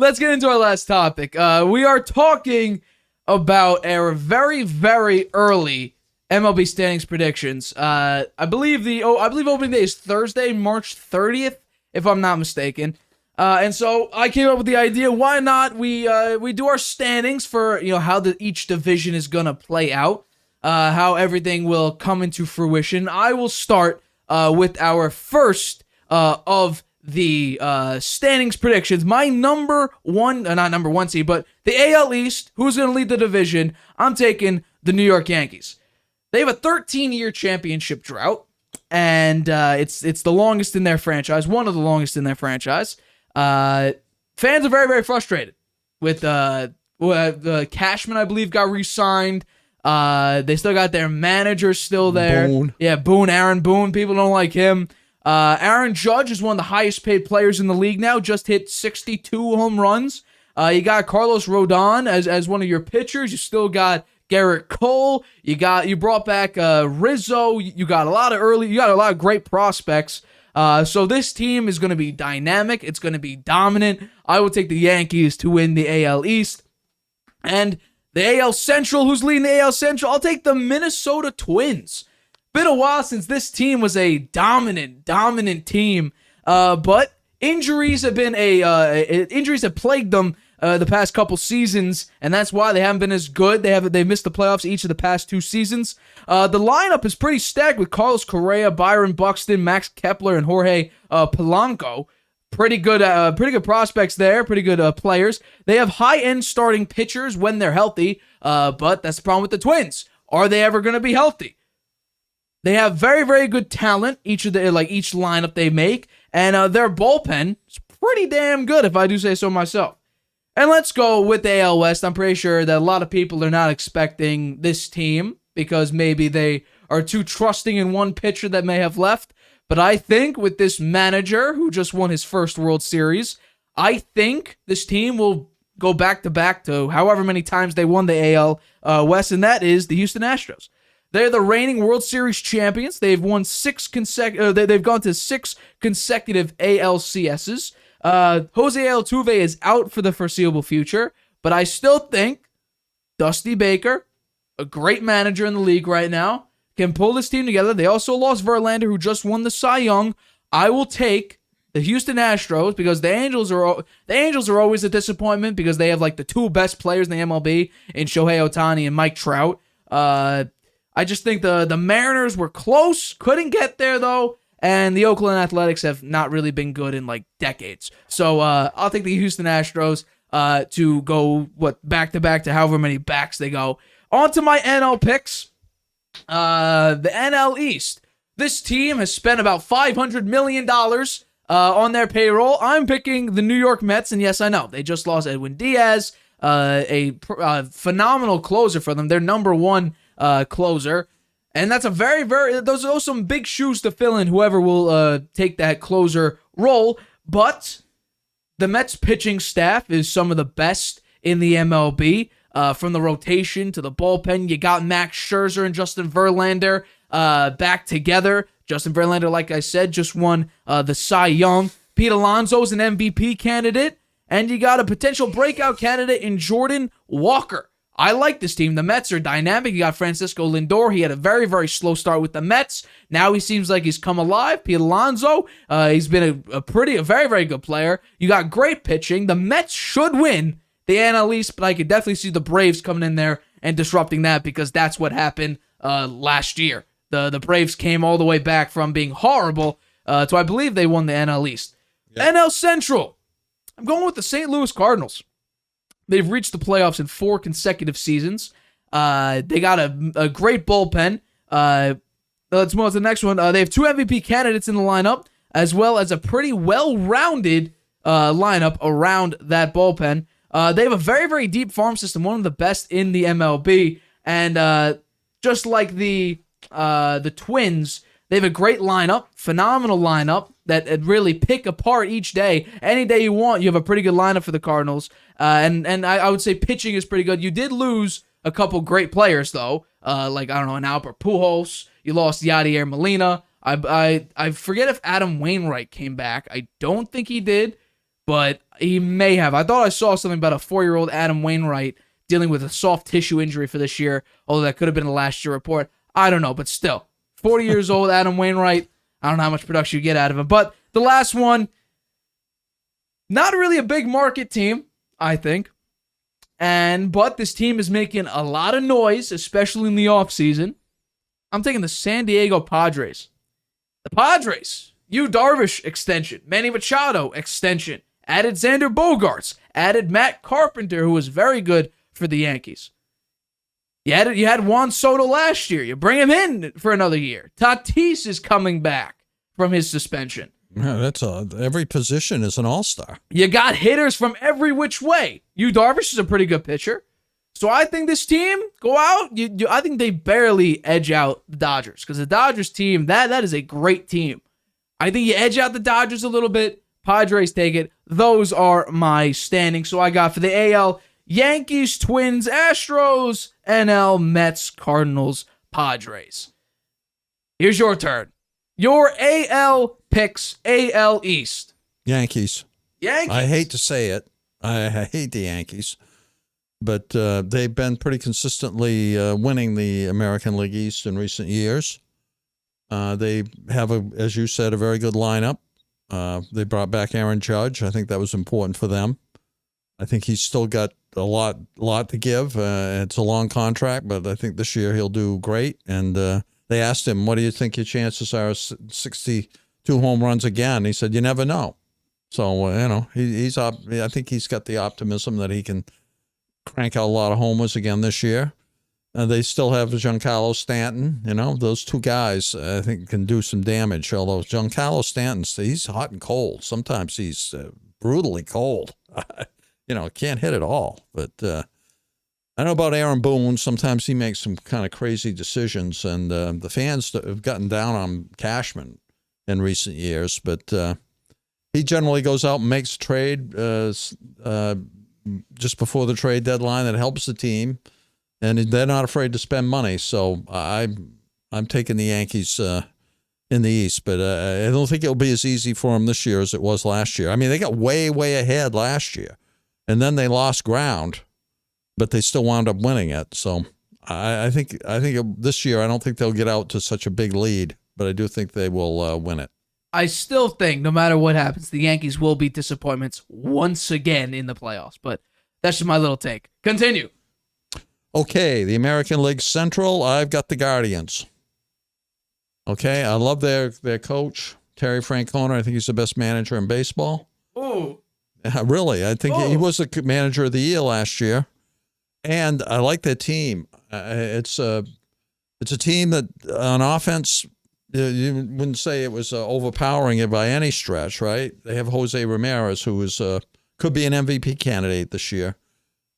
let's get into our last topic. We are talking about our very, very early MLB standings predictions. I believe opening day is Thursday, March 30th, if I'm not mistaken. And so I came up with the idea, why not we do our standings for, how each division is going to play out, how everything will come into fruition. I will start with our first of the standings predictions. My number one, not number one seed, but the AL East, who's going to lead the division, I'm taking the New York Yankees. They have a 13-year championship drought, and it's the longest in their franchise, one of the longest in their franchise. Fans are very, very frustrated with the Cashman, I believe, got re-signed. They still got their manager still there. Boone. Yeah, Boone, Aaron Boone. People don't like him. Aaron Judge is one of the highest paid players in the league now. Just hit 62 home runs. You got Carlos Rodon as one of your pitchers. You still got Garrett Cole. You brought back Rizzo. You got a lot of great prospects. So this team is going to be dynamic. It's going to be dominant. I will take the Yankees to win the AL East. And the AL Central, who's leading the AL Central? I'll take the Minnesota Twins. Been a while since this team was a dominant team. But injuries have plagued them the past couple seasons, and that's why they haven't been as good. They've missed the playoffs each of the past 2 seasons. The lineup is pretty stacked with Carlos Correa, Byron Buxton, Max Kepler, and Jorge Polanco. Pretty good prospects there. Pretty good players. They have high-end starting pitchers when they're healthy. But that's the problem with the Twins. Are they ever going to be healthy? They have very, very good talent, each lineup they make, and their bullpen is pretty damn good, if I do say so myself. And let's go with the AL West. I'm pretty sure that a lot of people are not expecting this team because maybe they are too trusting in one pitcher that may have left. But I think with this manager who just won his first World Series, I think this team will go back-to-back to however many times they won the AL West, and that is the Houston Astros. They're the reigning World Series champions. They've won they've gone to 6 consecutive ALCSs. Jose Altuve is out for the foreseeable future, but I still think Dusty Baker, a great manager in the league right now, can pull this team together. They also lost Verlander, who just won the Cy Young. I will take the Houston Astros because the Angels are always a disappointment because they have the 2 best players in the MLB in Shohei Ohtani and Mike Trout. I just think the Mariners were close, couldn't get there though, and the Oakland Athletics have not really been good in decades. So I'll take the Houston Astros to go back-to-back to however many backs they go. On to my NL picks. The NL East. This team has spent about $500 million on their payroll. I'm picking the New York Mets, and yes, I know, they just lost Edwin Diaz, a phenomenal closer for them. Their number 1 closer. And that's a very, very, those are some big shoes to fill in, whoever will take that closer role. But the Mets pitching staff is some of the best in the MLB. From the rotation to the bullpen, you got Max Scherzer and Justin Verlander back together. Justin Verlander, like I said, just won the Cy Young. Pete Alonso is an MVP candidate. And you got a potential breakout candidate in Jordan Walker. I like this team. The Mets are dynamic. You got Francisco Lindor. He had a very, very slow start with the Mets. Now he seems like he's come alive. Pete Alonso, he's been a very, very good player. You got great pitching. The Mets should win the NL East, but I could definitely see the Braves coming in there and disrupting that because that's what happened last year. The Braves came all the way back from being horrible to I believe they won the NL East. Yep. NL Central. I'm going with the St. Louis Cardinals. They've reached the playoffs in 4 consecutive seasons. They got a great bullpen. Let's move on to the next one. They have 2 MVP candidates in the lineup, as well as a pretty well-rounded lineup around that bullpen. They have a very, very deep farm system, one of the best in the MLB. And just like the Twins, they have a great lineup, phenomenal lineup that really pick apart each day. Any day you want, you have a pretty good lineup for the Cardinals. And I would say pitching is pretty good. You did lose a couple great players, though. An Albert Pujols. You lost Yadier Molina. I forget if Adam Wainwright came back. I don't think he did. but he may have. I thought I saw something about a 4-year-old Adam Wainwright dealing with a soft tissue injury for this year, although that could have been a last year report. I don't know, but still. 40 years old, Adam Wainwright. I don't know how much production you get out of him. But the last one, not really a big market team, I think. But this team is making a lot of noise, especially in the offseason. I'm taking the San Diego Padres. The Padres, Yu Darvish extension, Manny Machado extension, added Xander Bogaerts, added Matt Carpenter, who was very good for the Yankees. You had Juan Soto last year. You bring him in for another year. Tatis is coming back from his suspension. Yeah, every position is an all-star. You got hitters from every which way. Yu Darvish is a pretty good pitcher. So I think this team go out. I think they barely edge out the Dodgers because the Dodgers team, that is a great team. I think you edge out the Dodgers a little bit. Padres take it. Those are my standings. So I got for the AL, Yankees, Twins, Astros, NL, Mets, Cardinals, Padres. Here's your turn. Your AL picks, AL East. Yankees. Yankees. I hate to say it. I hate the Yankees. But they've been pretty consistently winning the American League East in recent years. They have, as you said, a very good lineup. They brought back Aaron Judge. I think that was important for them. I think he's still got a lot to give. It's a long contract, but I think this year he'll do great. And they asked him, what do you think your chances are 62 home runs again? He said, you never know. So, I think he's got the optimism that he can crank out a lot of homers again this year. They still have Giancarlo Stanton. Those two guys, I think, can do some damage. Although Giancarlo Stanton, he's hot and cold. Sometimes he's brutally cold. Can't hit at all. But I know about Aaron Boone. Sometimes he makes some kind of crazy decisions, and the fans have gotten down on Cashman in recent years. But he generally goes out and makes a trade just before the trade deadline that helps the team, and they're not afraid to spend money. So I'm taking the Yankees in the East, but I don't think it'll be as easy for them this year as it was last year. I mean, they got way ahead last year, and then they lost ground, but they still wound up winning it. So I think this year I don't think they'll get out to such a big lead, but I do think they will win it. I still think no matter what happens, the Yankees will be disappointments once again in the playoffs. But that's just my little take. Continue. Okay, the American League Central, I've got the Guardians. Okay, I love their coach, Terry Francona. I think he's the best manager in baseball. Oh. Really, I think he was the manager of the year last year. And I like their team. It's a team that on offense, you wouldn't say it was overpowering it by any stretch, right? They have Jose Ramirez, who could be an MVP candidate this year,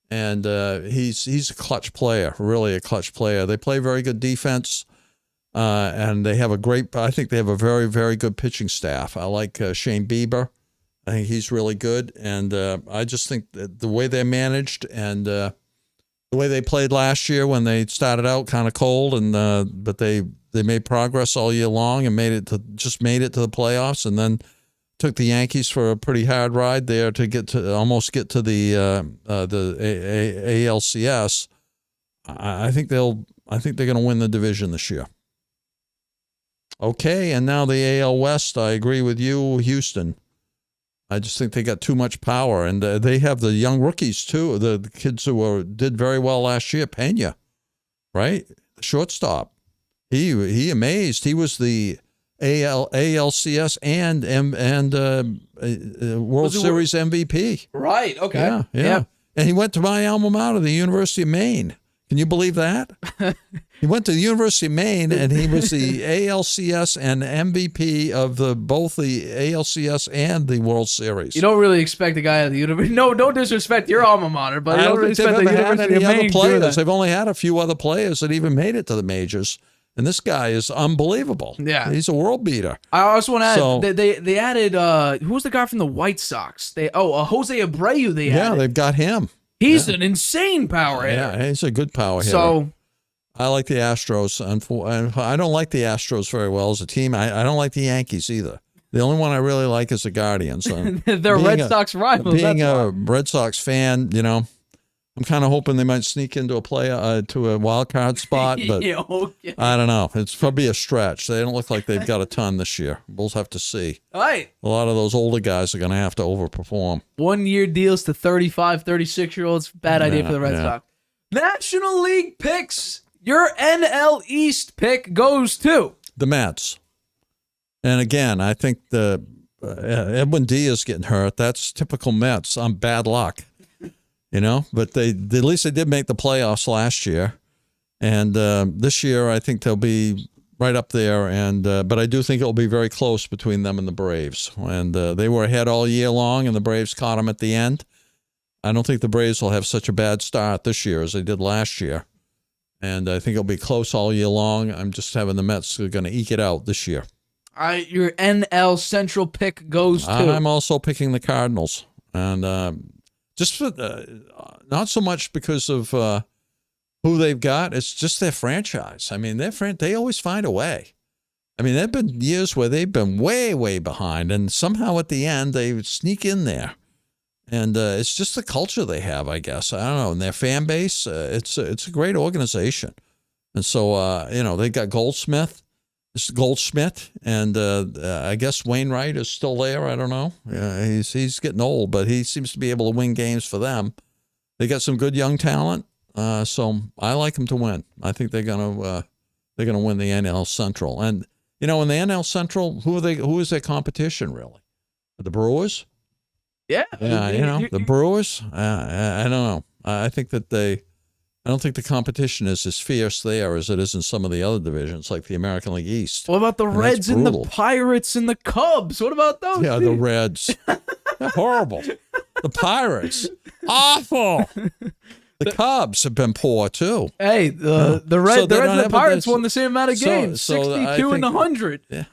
and he's a clutch player, really a clutch player. They play very good defense, and they have I think they have a very, very good pitching staff. I like Shane Bieber. I think he's really good, and I just think that the way they're managed and the way they played last year when they started out kind of cold, but they made progress all year long and made it to the playoffs, and then took the Yankees for a pretty hard ride there to almost get to the ALCS. I think they're going to win the division this year. Okay, and now the AL West. I agree with you, Houston. I just think they got too much power, and they have the young rookies too. The kids who did very well last year, Pena, right, the shortstop. He amazed. He was the ALCS and World Series MVP. Right. Okay. Yeah. And he went to my alma mater, the University of Maine. Can you believe that? He went to the University of Maine, and he was the ALCS and MVP of both the ALCS and the World Series. You don't really expect a guy at the university. No disrespect your alma mater, but you don't really expect the University of Maine to do that. They've only had a few other players that even made it to the majors. And this guy is unbelievable. Yeah. He's a world beater. I also want to add, they added, who was the guy from the White Sox? Jose Abreu they added. Yeah, they've got him. He's an insane power hitter. Yeah, he's a good power hitter. So I like the Astros. I don't like the Astros very well as a team. I don't like the Yankees either. The only one I really like is the Guardians. They're Red Sox rivals. Being a Red Sox fan, I'm kind of hoping they might sneak into to a wild card spot, but Yeah, okay. I don't know. It's probably a stretch. They don't look like they've got a ton this year. We'll have to see. All right. A lot of those older guys are going to have to overperform. 1-year deals to 35, 36-year-olds. Bad idea for the Red Sox. National League picks. Your NL East pick goes to the Mets. And again, I think the Edwin Diaz getting hurt. That's typical Mets on bad luck. But at least they did make the playoffs last year, and this year I think they'll be right up there. And but I do think it'll be very close between them and the Braves. And they were ahead all year long, and the Braves caught them at the end. I don't think the Braves will have such a bad start this year as they did last year, and I think it'll be close all year long. I'm just having the Mets are going to eke it out this year. All right, your NL Central pick goes to. I'm also picking the Cardinals, and. Just for not so much because of who they've got. It's just their franchise. I mean, they always find a way. I mean, there have been years where they've been way, way behind, and somehow at the end they sneak in there. And it's just the culture they have, I guess. I don't know. And their fan base, it's a great organization. And so, they got Goldschmidt, and I guess Wainwright is still there. I don't know. He's getting old, but he seems to be able to win games for them. They got some good young talent, so I like them to win. I think they're gonna win the NL Central. And in the NL Central, who is their competition really? The Brewers. Yeah. The Brewers. I don't know. I don't think the competition is as fierce there as it is in some of the other divisions, like the American League East. What about the Reds and the Pirates and the Cubs? What about those? Yeah, the Reds. They're horrible. The Pirates. Awful. The Cubs have been poor, too. Hey, the Reds and the Pirates won the same amount of games, 62 and 100. Yeah.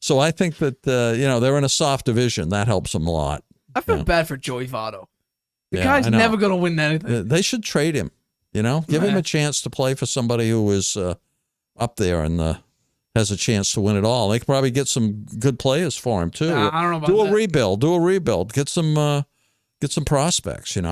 So I think that, they're in a soft division. That helps them a lot. I feel bad for Joey Votto. The guy's never going to win anything. They should trade him, Give him a chance to play for somebody who is up there and has a chance to win it all. They could probably get some good players for him, too. I don't know about that. Do a rebuild. Get some prospects, And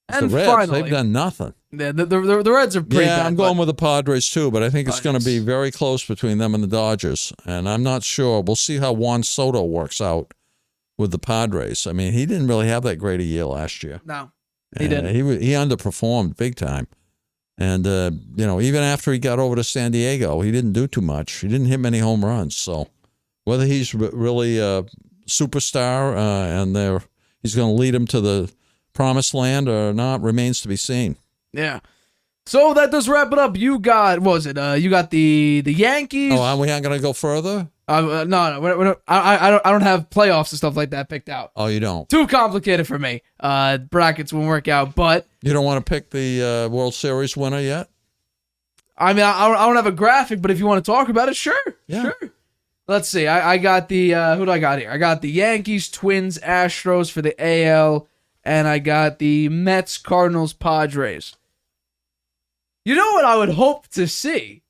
the Reds, finally, they've done nothing. Yeah, the Reds are pretty bad. I'm going with the Padres, too, but I think it's going to be very close between them and the Dodgers. And I'm not sure. We'll see how Juan Soto works out with the Padres. I mean, he didn't really have that great a year last year. No, he didn't. He underperformed big time. And, even after he got over to San Diego, he didn't do too much. He didn't hit many home runs. So whether he's really a superstar and he's going to lead him to the promised land or not remains to be seen. Yeah. So that does wrap it up. You got, what was it? You got the Yankees. Oh, we aren't going to go further? No. I don't have playoffs and stuff like that picked out. Oh, you don't? Too complicated for me. Brackets won't work out, but you don't want to pick the World Series winner yet? I mean, I don't have a graphic, but if you want to talk about it, sure. Yeah. Sure. Let's see. I got the who do I got here? I got the Yankees, Twins, Astros for the AL, and I got the Mets, Cardinals, Padres. You know what I would hope to see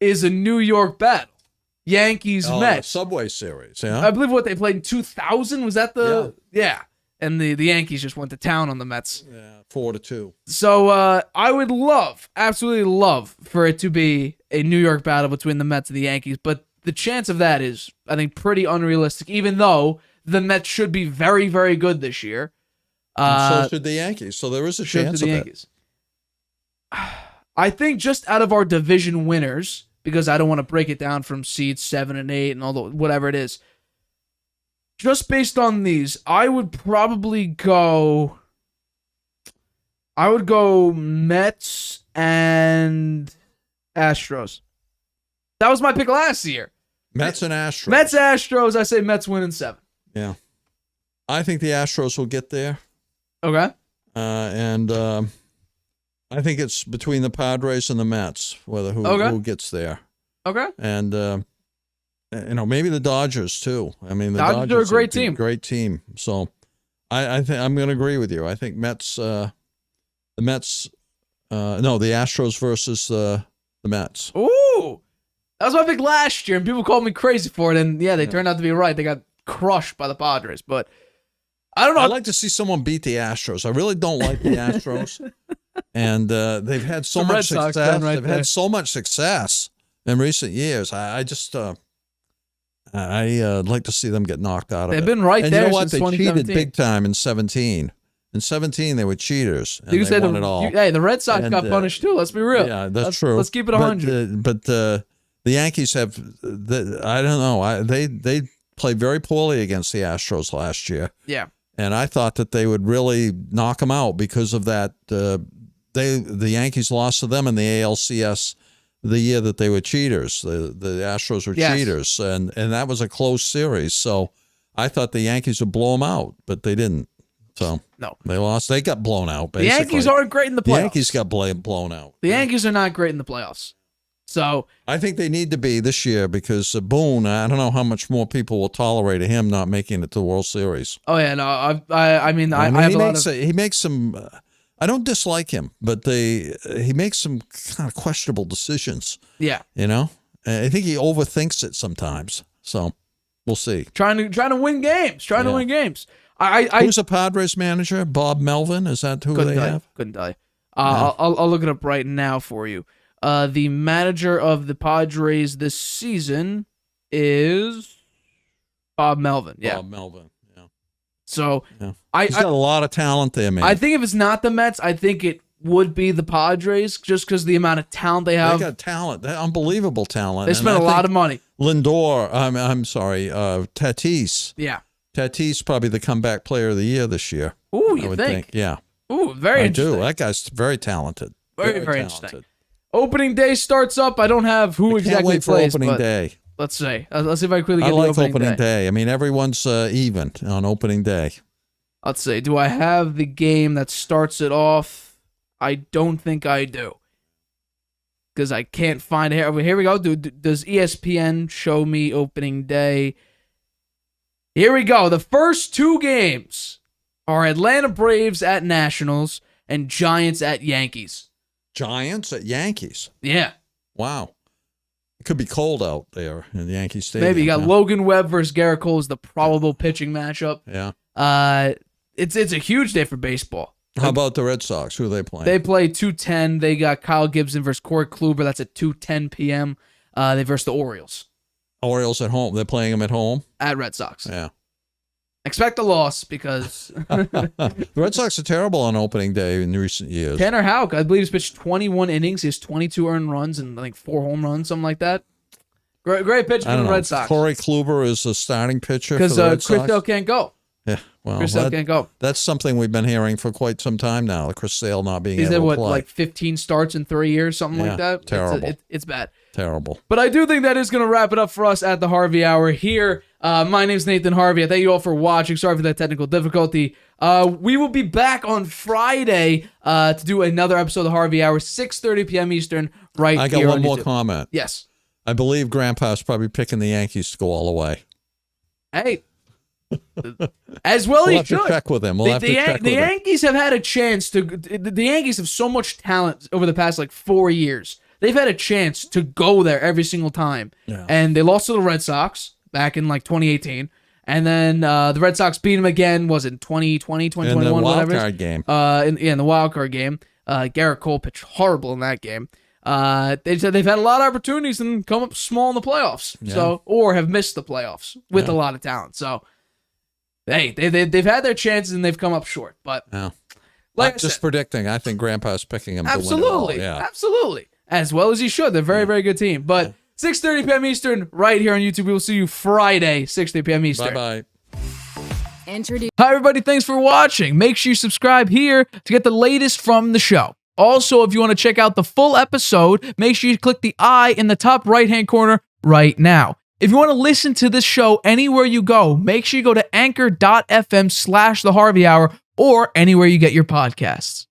is a New York battle. Yankees, Mets. Subway Series, yeah. I believe what they played in 2000. Was that the... Yeah. And the Yankees just went to town on the Mets. Yeah, 4-2. So I would absolutely love for it to be a New York battle between the Mets and the Yankees, but the chance of that is, I think, pretty unrealistic, even though the Mets should be very, very good this year. So should the Yankees. So there is a chance of it. I think just out of our division winners, because I don't want to break it down from seeds 7 and 8 and all the whatever it is. Just based on these, I would probably go. I would go Mets and Astros. That was my pick last year. Mets and Astros. Mets, Astros. I say Mets win in 7. Yeah, I think the Astros will get there. Okay. And I think it's between the Padres and the Mets, who gets there. Okay. And maybe the Dodgers too. I mean, the Dodgers are a great team. Great team. So I think I'm going to agree with you. I think Mets. The Astros versus the Mets. Ooh. That was my pick last year, and people called me crazy for it. And yeah, they turned out to be right. They got crushed by the Padres, but I don't know. I'd like to see someone beat the Astros. I really don't like the Astros, and they've had so much success. They've had so much success in recent years. I just I'd like to see them get knocked out of it. They've been right and there. You know what? Since They cheated big time in 17. In 17, they were cheaters, and they won it all. Hey, the Red Sox got punished too. Let's be real. Yeah, that's true. Let's keep it 100. But the Yankees have. I don't know. They played very poorly against the Astros last year. Yeah. And I thought that they would really knock them out because of that. The Yankees lost to them in the ALCS the year that they were cheaters. The Astros were cheaters, and that was a close series. So I thought the Yankees would blow them out, but they didn't. So no, they lost. They got blown out. Basically. The Yankees aren't great in the playoffs. The Yankees got blown out. The Yankees are not great in the playoffs. So I think they need to be this year because Boone. I don't know how much more people will tolerate him not making it to the World Series. Oh yeah, no, I mean, he makes some. I don't dislike him, but he makes some kind of questionable decisions. Yeah, you know, I think he overthinks it sometimes. So we'll see. Trying to win games. To win games. Who's the Padres manager? Bob Melvin? Is that who they have? Couldn't tell you. I'll look it up right now for you. The manager of the Padres this season is Bob Melvin. Yeah. Bob Melvin. Yeah. So he's got a lot of talent there, man. I think if it's not the Mets, I think it would be the Padres just because of the amount of talent they have. They got talent. They unbelievable talent. They spent a lot of money. Lindor. I'm sorry. Tatis. Yeah. Tatis probably the comeback player of the year this year. Ooh, you think? Yeah. Ooh, very interesting. I do. That guy's very talented. Very interesting. Opening day starts up. I don't have who exactly plays. Opening day. Let's see. Let's see if I quickly get the opening day. I mean, everyone's even on opening day. Let's see. Do I have the game that starts it off? I don't think I do. Because I can't find it. Here we go. Does ESPN show me opening day? Here we go. The first two games are Atlanta Braves at Nationals and Giants at Yankees. Giants at Yankees? Yeah. Wow. It could be cold out there in Yankee Stadium. Maybe you got Logan Webb versus Garrett Cole is the probable pitching matchup. Yeah. It's a huge day for baseball. How about the Red Sox? Who are they playing? They play 2:10. They got Kyle Gibson versus Corey Kluber. That's at 2:10 p.m. They versus the Orioles. Orioles at home. They're playing them at home? At Red Sox. Yeah. Expect a loss because the Red Sox are terrible on opening day in recent years. Tanner Houck, I believe, he's pitched 21 innings. He has 22 earned runs and I think 4 home runs, something like that. Great pitch for the Red Sox. Corey Kluber is a starting pitcher because Chris Sale can't go. Yeah, well, Chris Sale can't go. That's something we've been hearing for quite some time now. Chris Sale not being able to play. He's had like 15 starts in 3 years, something like that. Terrible. It's bad. Terrible. But I do think that is going to wrap it up for us at the Harvey Hour here. My name's Nathan Harvey. I thank you all for watching. Sorry for that technical difficulty. We will be back on Friday to do another episode of the Harvey Hour, 6:30 p.m. Eastern, right here on YouTube. I got one more comment. Yes. I believe Grandpa's probably picking the Yankees to go all the way. Hey. As well we'll he have should. To check with him. The Yankees have had a chance to. The Yankees have so much talent over the past 4 years. They've had a chance to go there every single time, and they lost to the Red Sox back in 2018, and then the Red Sox beat them again. Was it 2020, 2021, in the whatever? wild card game. In the wild card game, Garrett Cole pitched horrible in that game. They said they've had a lot of opportunities and come up small in the playoffs, or have missed the playoffs with a lot of talent. So. Hey, they've had their chances and they've come up short, but I'm just predicting. I think Grandpa's picking them. Absolutely, to win it all. Absolutely, as well as he should. They're a very, very good team. But 6:30 p.m. Eastern, right here on YouTube. We will see you Friday, 6:30 p.m. Eastern. Bye. Hi, everybody. Thanks for watching. Make sure you subscribe here to get the latest from the show. Also, if you want to check out the full episode, make sure you click the I in the top right-hand corner right now. If you want to listen to this show anywhere you go, make sure you go to anchor.fm/The Harvey Hour or anywhere you get your podcasts.